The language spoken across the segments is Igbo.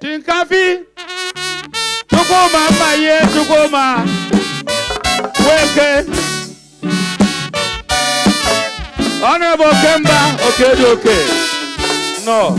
Shinkafi. Tukuma ye tukuma. Weke. Honorable Kemba. Okay. No.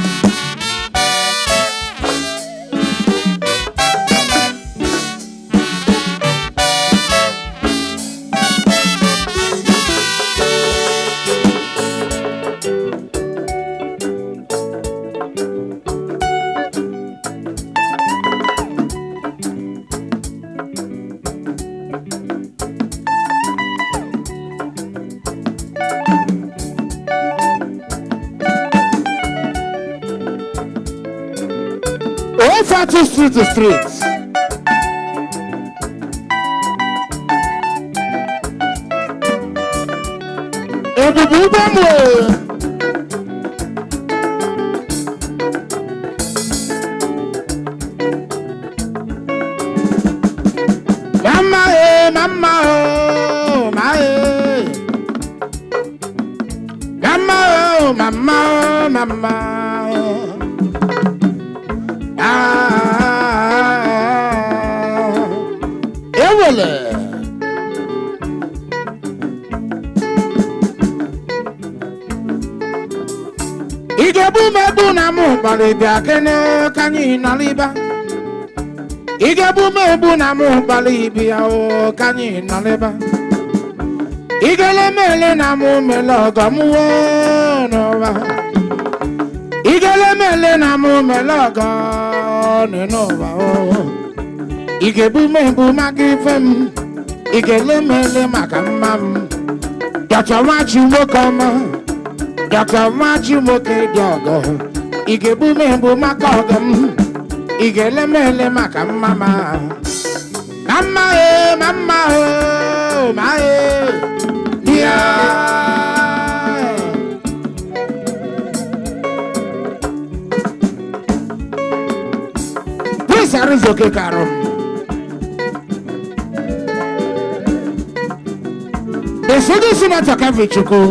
To street to streets. Mama. Igebu na mu balibia kene kanyi naliba. Igebu na mu balibia o kanyi naliba. Igele mele na mu meloga mu nova. Igele mele na mu meloga nova o. Igebu magifem. Igele mele makamam. Dr. Machi Mokama. Dr. Machi Moke Diogo. Igebu makogam. Igele mele makamama. Mama yeah. Please Arizoke Karom. The city senator Kavichuku.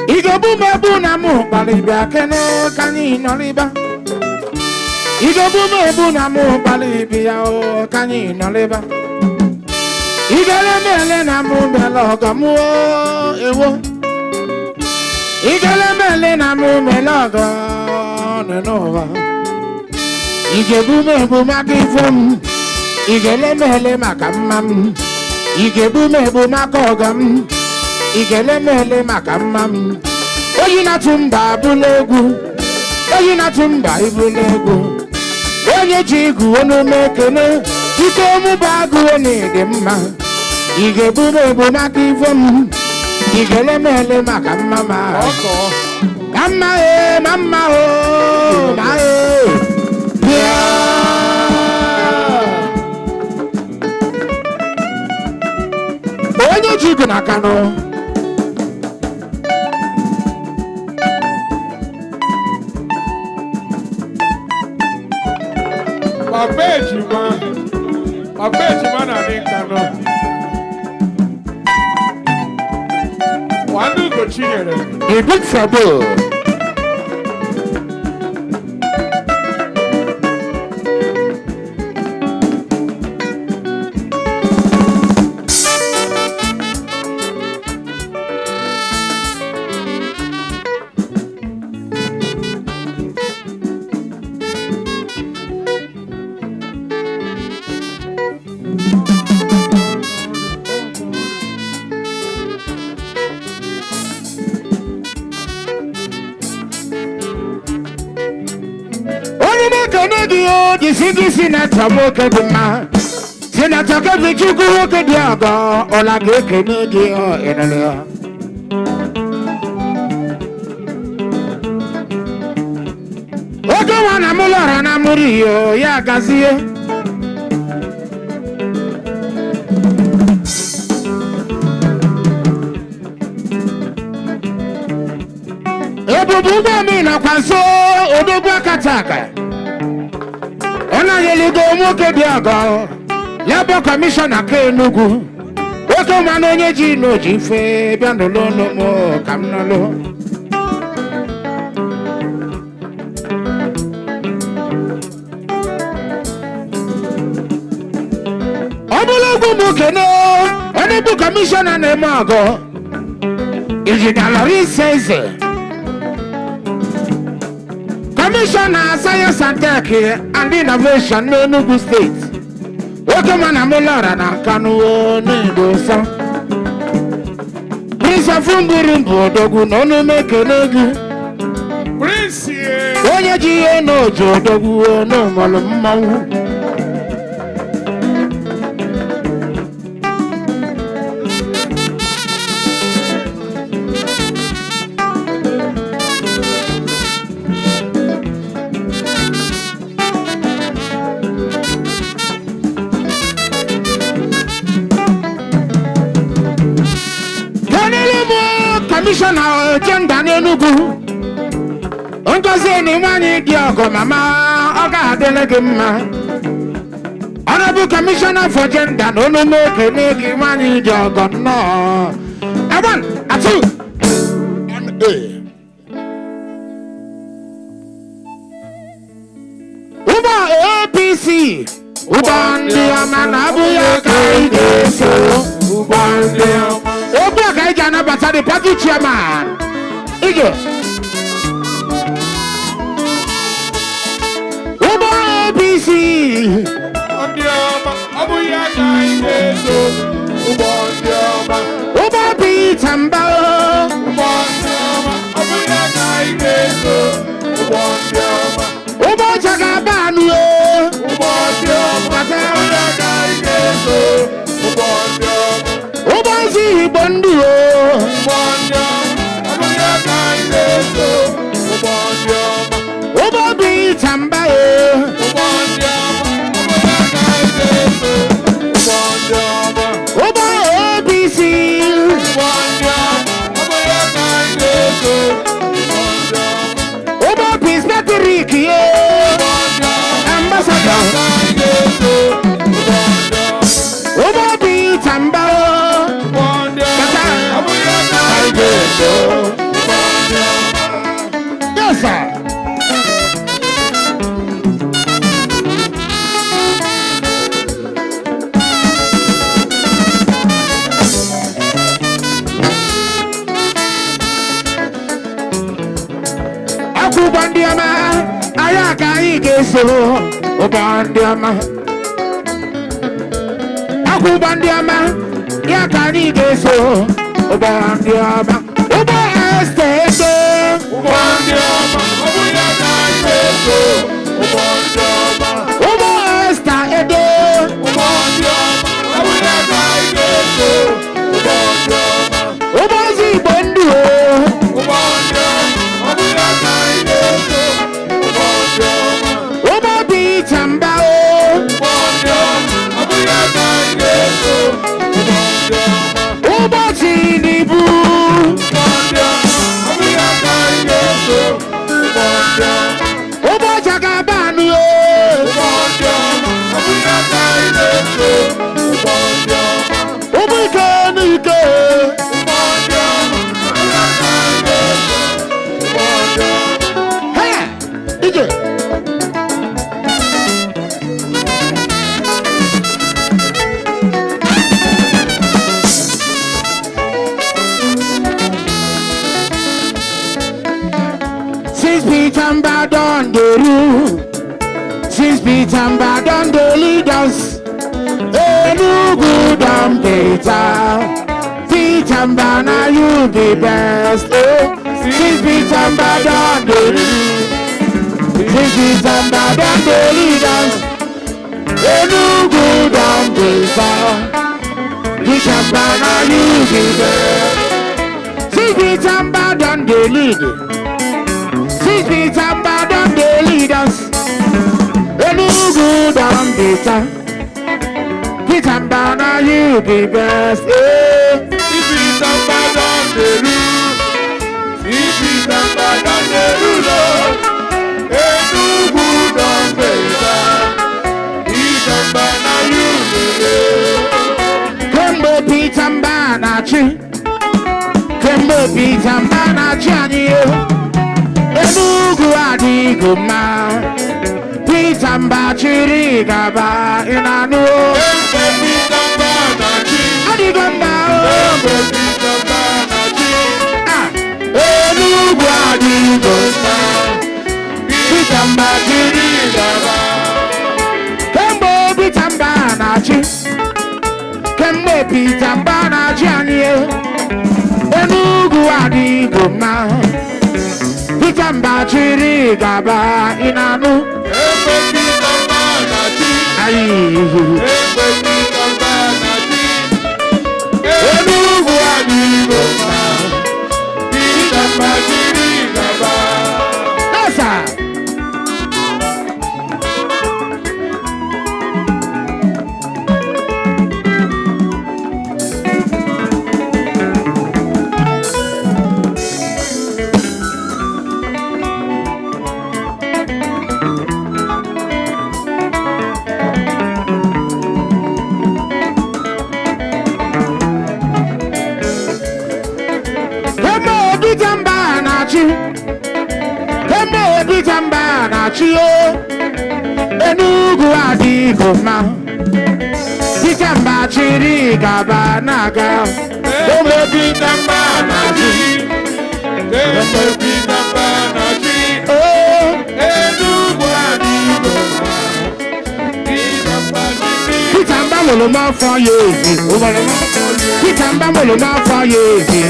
Igebu na mu balibia kene kanyi noliba. Igebu na mu balibia o kanyi noliba. Igele mele na mu meloga mu ewo. Igele mele na mu meloga nenova. Igebu makifem. Igele mele makamam. Igebu makogam. Igele mele makamam. Oyina tumba bulegu. Oyina tumba ibulegu. Onye jigu onu mekene. Iko mu bagu oni demma. Igebu makifem. Igele mele makamama. Mama mama onye jigu na Nkanu. Abejima na Nkanu. Wandu go chinyere. A big trouble. Sigi Senator Moke Dima. Senator Kavichuku Woke Diago. Ola Geke Nedio Enelea. Ogo wana mulora na muriyo ya gazie. Ebubu mami na kwanso odogwa kataka. Ona yeligo Moke Diago. Labor Commissioner Enugu. Oke man onye ji no ji fe biandolo no mo kamnalo. Obologu mukene ene bu commissioner na emago. Engineer Larry says Commissioner Science and Tech and Innovation in Enugu State. Welcome on Amolara na Nkanu East. Prince of Umburimbo dogu no no make negu. Prince onye ji no jo dogu no malo mmawu. Commissioner Agenda Enugu Ongozi ni nwanyị dị ọgọ mama ọ ga-adịle gị mma. Honorable Commissioner for Gender na onume ekene gị nwanyị dị ọgọ nnọọ. One, a two, and a. Ụgbọ APC ụgbọ ndị ọma na-abụ ya ka ị ga-eso. Ụgbọ ndị ọma Oba Gaijana Bata, the party chairman. Ige. Oba APC. Oba Pitamba. Oba Jagabanu. Obazi Bondu Obabi Tamba Oba ABC Oba Peace Patrick Ambassador Obabi Tamba Yes, sir. Aku bandiama, ayaka igeso, bandiama. Aku bandiama, yaka igeso, bandiama. Uba estete, bandiama. Uba estete, Uba zibandu, Uba bitamba, Uba chinibu. Oba Jagabanu Oba Kanike Hey, DJ Since Pitamba done the rule, since Pitamba done the leaders, Enugu done better. Pitamba now you the best. Oh, since Pitamba done the rule, since Pitamba done the leaders, Enugu done better. Pitamba now you the best. Since Pitamba done the lead. Since Pitamba done the leaders, Enugu done better. Pitamba now you the best. Since Pitamba done the rule, since Pitamba done the rule, Enugu done better. Pitamba now you the best. Come on, Pitamba. na-achị kemgbe Peter Mba na-achị anyị Enugu adịghị mma Peter Mba chịrị gaba ị na-anụ adịghị mma Enugu adịghị mma Peter Mba chịrị gaba kemgbe Peter Mba na-achị kemgbe Peter Mba na-achị anyị Enugu adịghị mma Peter Mba chịrị gaba ị na-anụ Enugu adịghị mma Peter Mba chịrị gaba Nasa Peter Mba na-achị Enugu adịghị mma Peter Mba chịrị gaba na-aga Peter Mba na-achị Peter Mba na-achị Enugu adịghị mma Peter Mba mụrụ m afọ ya ezi Peter Mba mụrụ m afọ ya ezi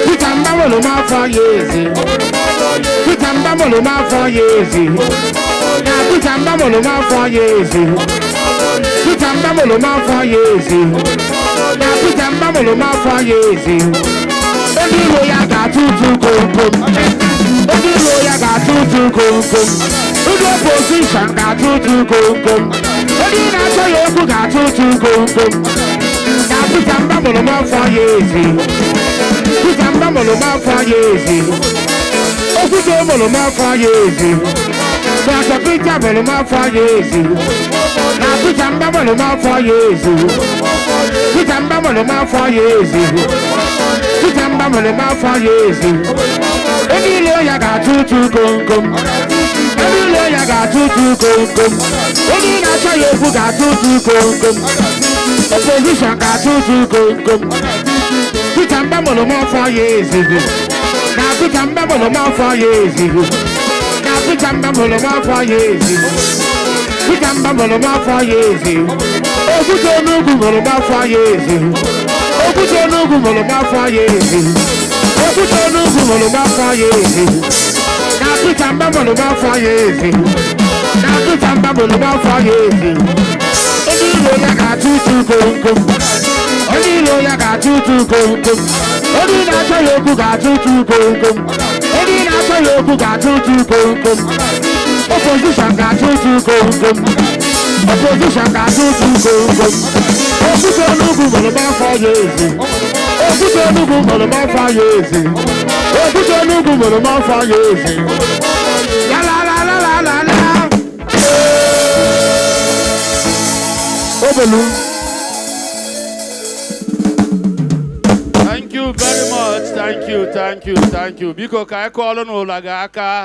Peter Mba mụrụ m afọ ya ezi Peter Mba mụrụ m afọ ya ezi na Peter Mba mụrụ m afọ ya ezi Peter Mba mụrụ m afọ ya ezi na Peter Mba mụrụ m afọ ya ezi ndị iro ya ga-atụ ụtụ komkom ndị iro ya ga-atụ ụtụ komkom ndị opposition ga-atụ ụtụ komkom ndị na-achọ ya okwu ga-atụ ụtụ komkom na Peter Mba mụrụ m afọ ya ezi Peter Mba mụrụ m afọ ya ezi okwute mụrụ m afọ ya ezi Dr. Peter mụrụ m afọ ya ezi na Peter Mba mụrụ m afọ ya ezi Peter Mba mụrụ m afọ ya ezi Peter Mba mụrụ m afọ ya ezi ndị ilo ya ga-atụ ụtụ komkom ndị ilo ya ga-atụ ụtụ komkom ndị na-achọ ya okwu ga-atụ ụtụ komkom opposition ga-atụ ụtụ komkom Peter Mba mụrụ m afọ ya ezi na Peter Mba mụrụ m afọ ya ezi na Peter Mba mụrụ m afọ ya ezi Peter Mba mụrụ m afọ ya ezi okwute Enugu mụrụ m afọ ya ezi okwute Enugu mụrụ m afọ ya ezi okwute Enugu mụrụ m afọ ya ezi na Peter Mba mụrụ m afọ ya ezi na Peter Mba mụrụ m afọ ya ezi ndị iro ya ga-atụ ụtụ komkom ndị iro ya ga-atụ ụtụ komkom ndị na-achọ ya okwu ga-atụ ụtụ komkom ndị na-achọ ya okwu ga-atụ ụtụ komkom opposition ga-atụ ụtụ komkom opposition ga-atụ ụtụ komkom okwute Enugu mụrụ m afọ ya ezi okwute Enugu mụrụ m afọ ya ezi okwute Enugu mụrụ m afọ ya ezi la la la la la la la Obelu. Thank you very much. Thank you. Biko ka I call on Olagaka.